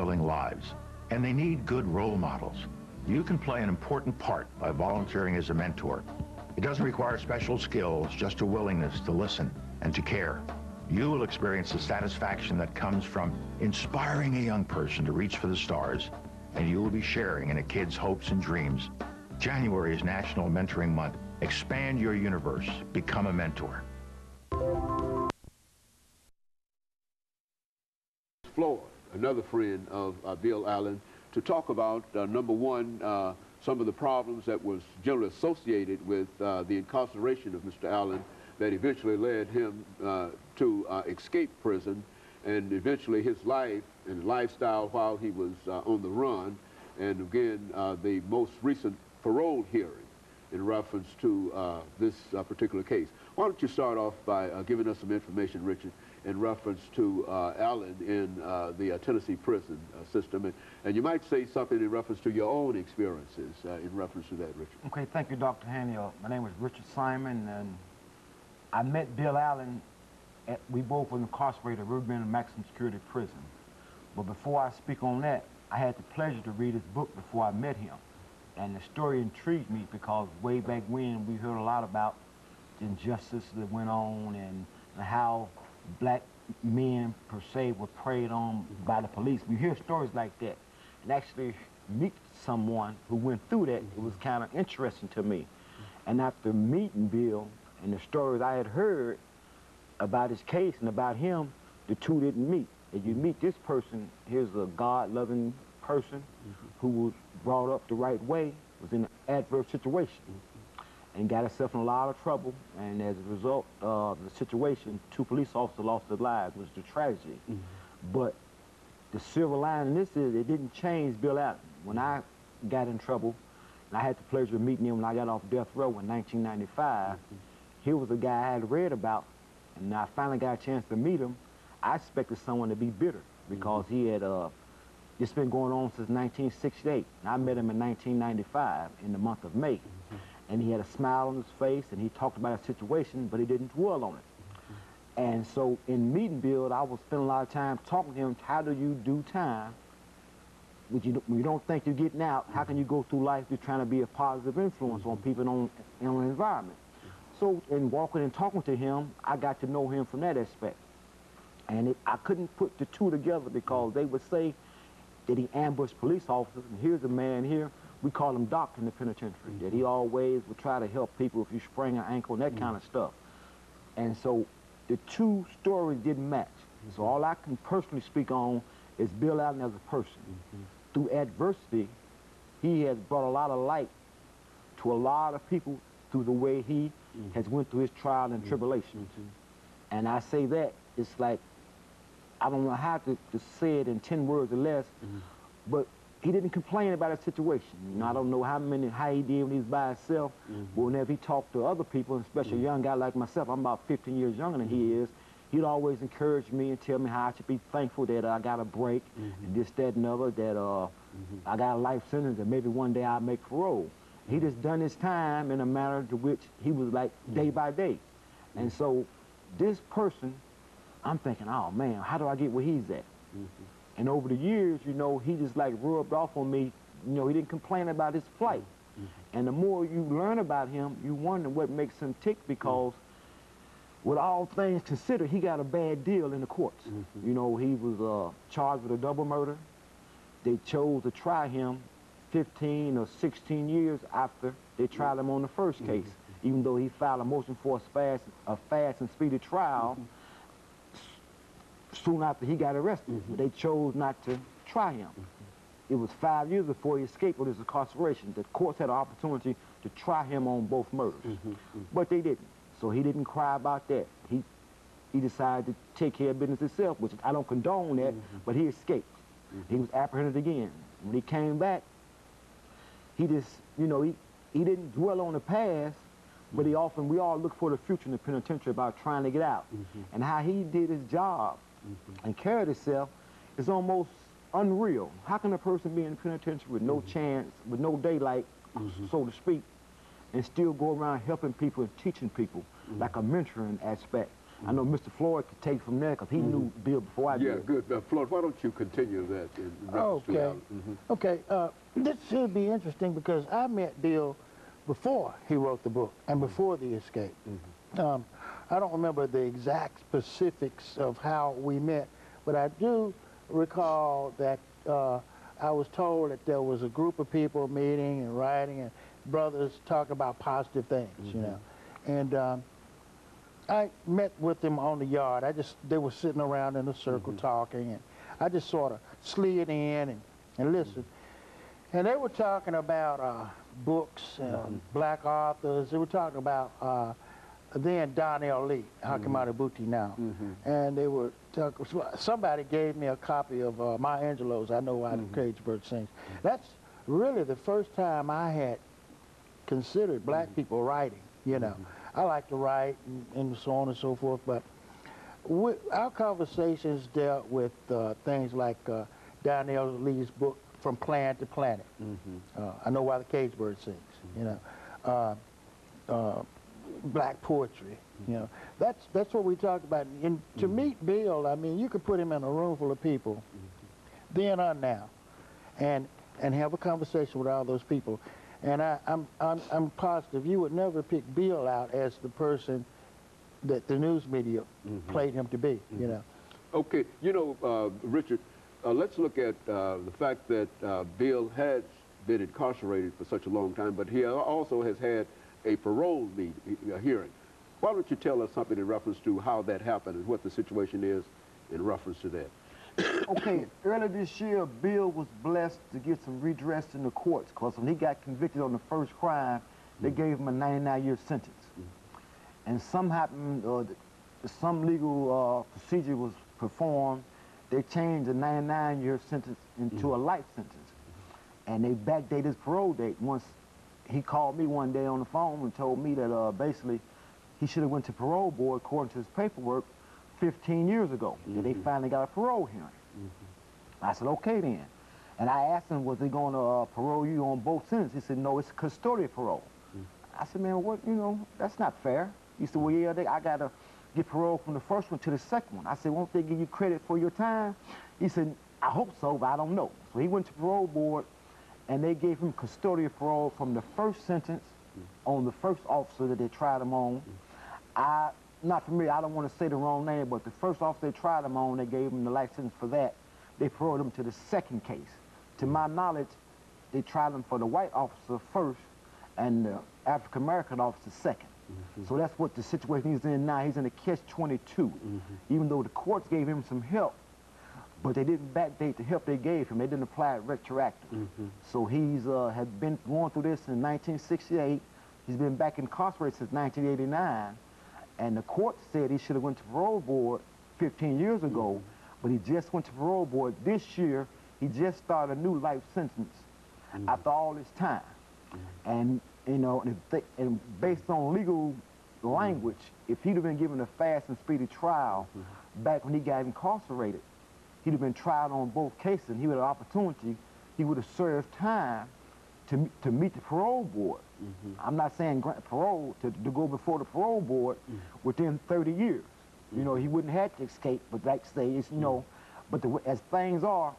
fulfilling lives, and they need good role models. You can play an important part by volunteering as a mentor. It doesn't require special skills, just a willingness to listen and to care. You will experience the satisfaction that comes from inspiring a young person to reach for the stars, and you will be sharing in a kid's hopes and dreams. January is National Mentoring Month. Expand your universe. Become a mentor. Floyd, another friend of Bill Allen, to talk about, number one, some of the problems that was generally associated with the incarceration of Mr. Allen that eventually led him to escape prison, and eventually his life and lifestyle while he was on the run, and again, the most recent parole hearing in reference to this particular case. Why don't you start off by giving us some information, Richard, in reference to Allen in the Tennessee prison system, and you might say something in reference to your own experiences in reference to that, Richard. Okay, thank you, Dr. Haney. My name is Richard Simon, and I met Bill Allen. We both were incarcerated. We've been in a maximum security prison. But before I speak on that, I had the pleasure to read his book before I met him. And the story intrigued me because way back when we heard a lot about the injustice that went on and how black men per se were preyed on by the police. We hear stories like that. And actually meet someone who went through that, it was kind of interesting to me. And after meeting Bill and the stories I had heard about his case and about him, the two didn't meet. And you meet this person, here's a God-loving person who was brought up the right way, was in an adverse situation, and got himself in a lot of trouble. And as a result of the situation, 2 police officers lost their lives, which is a tragedy. But the silver lining in this is it didn't change Bill Allen. When I got in trouble, and I had the pleasure of meeting him when I got off death row in 1995, he was a guy I had read about, and I finally got a chance to meet him. I expected someone to be bitter because he had, it's been going on since 1968. And I met him in 1995 in the month of May. And he had a smile on his face, and he talked about his situation, but he didn't dwell on it. And so in meeting Bill, I was spending a lot of time talking to him, how do you do time when you don't think you're getting out? How can you go through life just trying to be a positive influence on people in the environment? So in walking and talking to him, I got to know him from that aspect. And I couldn't put the two together because they would say that he ambushed police officers, and here's a man here, we call him Doc in the penitentiary, that he always would try to help people if you sprain an ankle and that kind of stuff. And so the two stories didn't match. So all I can personally speak on is Bill Allen as a person. Through adversity, he has brought a lot of light to a lot of people through the way he has went through his trial and tribulation. And I say that, it's like, I don't know how to say it in 10 words or less, but he didn't complain about his situation. You know, I don't know how he did when he was by himself, but whenever he talked to other people, especially a young guy like myself, I'm about 15 years younger than he is, he'd always encourage me and tell me how I should be thankful that I got a break, and this, that, and other, that I got a life sentence, and maybe one day I'll make parole. He just done his time in a manner to which he was like day by day. And so this person, I'm thinking, oh man, how do I get where he's at? And over the years, you know, he just like rubbed off on me. You know, he didn't complain about his plight. And the more you learn about him, you wonder what makes him tick, because with all things considered, he got a bad deal in the courts. You know, he was charged with a double murder. They chose to try him 15 or 16 years after they tried him on the first case, even though he filed a motion for a fast and speedy trial soon after he got arrested. They chose not to try him. It was 5 years before he escaped with his incarceration. The courts had an opportunity to try him on both murders, but they didn't. So he didn't cry about that. He decided to take care of business himself, which I don't condone that, but he escaped. He was apprehended again. When he came back, he just, you know, he didn't dwell on the past, but we all look for the future in the penitentiary about trying to get out. And how he did his job and carried himself is almost unreal. How can a person be in the penitentiary with no chance, with no daylight, so to speak, and still go around helping people and teaching people, like a mentoring aspect? I know Mr. Floyd could take from there because he knew Bill before I did. Yeah, good. Floyd, why don't you continue that in reference to Allen? Okay, this should be interesting because I met Bill before he wrote the book and before the escape. I don't remember the exact specifics of how we met, but I do recall that I was told that there was a group of people meeting and writing and brothers talking about positive things, you know. And I met with them on the yard. They were sitting around in a circle talking, and I just sort of slid in and listened. And they were talking about books and black authors. They were talking about then Donnell Lee, Hakimata Buti now. And they were talking, somebody gave me a copy of Maya Angelou's I Know Why the Caged Bird Sings. That's really the first time I had considered black people writing, you know. I like to write and so on and so forth, but our conversations dealt with things like Donnell Lee's book, From Planet to Planet. I Know Why the Caged Bird Sings, you know. Black poetry, you know. That's what we talked about. And to meet Bill, I mean, you could put him in a room full of people, then or now, and have a conversation with all those people. And I'm positive you would never pick Bill out as the person that the news media played him to be, you know. Okay, you know, Richard, let's look at the fact that Bill has been incarcerated for such a long time, but he also has had a parole hearing. Why don't you tell us something in reference to how that happened and what the situation is in reference to that? Okay, earlier this year, Bill was blessed to get some redress in the courts because when he got convicted on the first crime, they gave him a 99-year sentence. And some happened, some legal procedure was performed. They changed the 99-year sentence into a life sentence. And they backdated his parole date. Once he called me one day on the phone and told me that basically he should have went to parole board according to his paperwork 15 years ago. And they finally got a parole hearing. I said, okay then. And I asked him, was he going to parole you on both sentences? He said, no, it's custodial parole. I said, man, what, you know, that's not fair. He said, well, yeah, I got to get parole from the first one to the second one. I said, won't they give you credit for your time? He said, I hope so, but I don't know. So he went to parole board, and they gave him custodial parole from the first sentence on the first officer that they tried him on. I'm not familiar, I don't want to say the wrong name, but the first officer they tried him on, they gave him the life sentence for that. They paroled him to the second case. To my knowledge, they tried him for the white officer first and the African-American officer second. So that's what the situation he's in now. He's in a catch-22. Even though the courts gave him some help, but they didn't backdate the help they gave him. They didn't apply it retroactively. So he's had been going through this in 1968. He's been back incarcerated since 1989. And the court said he should have went to parole board 15 years ago, but he just went to parole board this year. He just started a new life sentence after all this time. And, you know, and based on legal language, if he'd have been given a fast and speedy trial back when he got incarcerated, he'd have been tried on both cases, and he would have opportunity, he would have served time to meet the parole board. I'm not saying grant parole, to go before the parole board within 30 years. You know, he wouldn't have to escape, but like say, it's, you know, but as things are,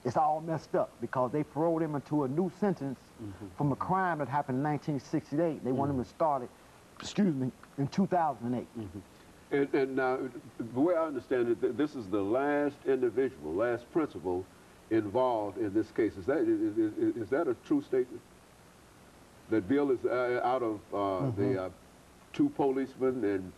it's all messed up because they paroled him into a new sentence from a crime that happened in 1968. They want him to start it, excuse me, in 2008. And now, the way I understand it, this is the last individual, last principal involved in this case. Is that a true statement? That Bill is out of the two policemen and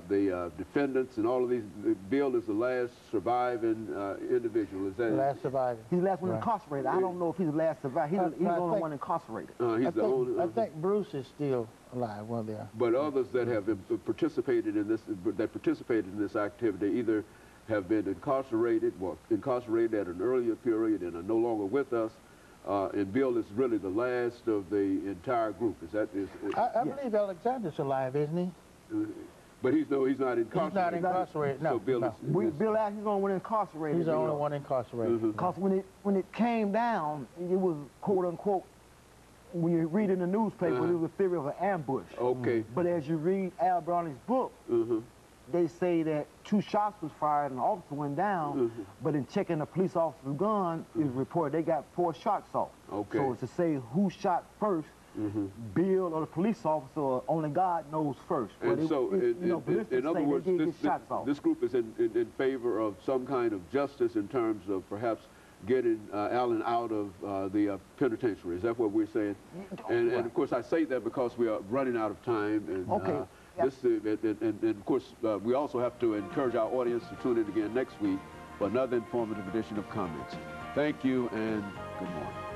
the defendants and all of these, Bill is the last surviving individual. Is that The last surviving. He's the last one incarcerated. I don't know if he's the last survivor. He's the only one incarcerated. I think Bruce is still alive. Well, there. But others that have participated in this, activity either have been incarcerated at an earlier period and are no longer with us. And Bill is really the last of the entire group. I believe Alexander's alive, isn't he? But he's not incarcerated. He's not incarcerated. No. So Bill is Bill Allen, he's the only one incarcerated. He's the only one incarcerated. Because when it came down, it was quote unquote. When you read in the newspaper, it was a theory of an ambush. Okay. But as you read Al Browning's book, they say that 2 shots was fired and the officer went down, but in checking the police officer's gun, it was reported they got 4 shots off. Okay. So to say who shot first, Bill or the police officer, only God knows first. But And so, in other words, this group is in favor of some kind of justice in terms of perhaps getting Allen out of the penitentiary. Is that what we're saying? And of course, I say that because we are running out of time. And, and of course, we also have to encourage our audience to tune in again next week for another informative edition of Comments. Thank you and good morning.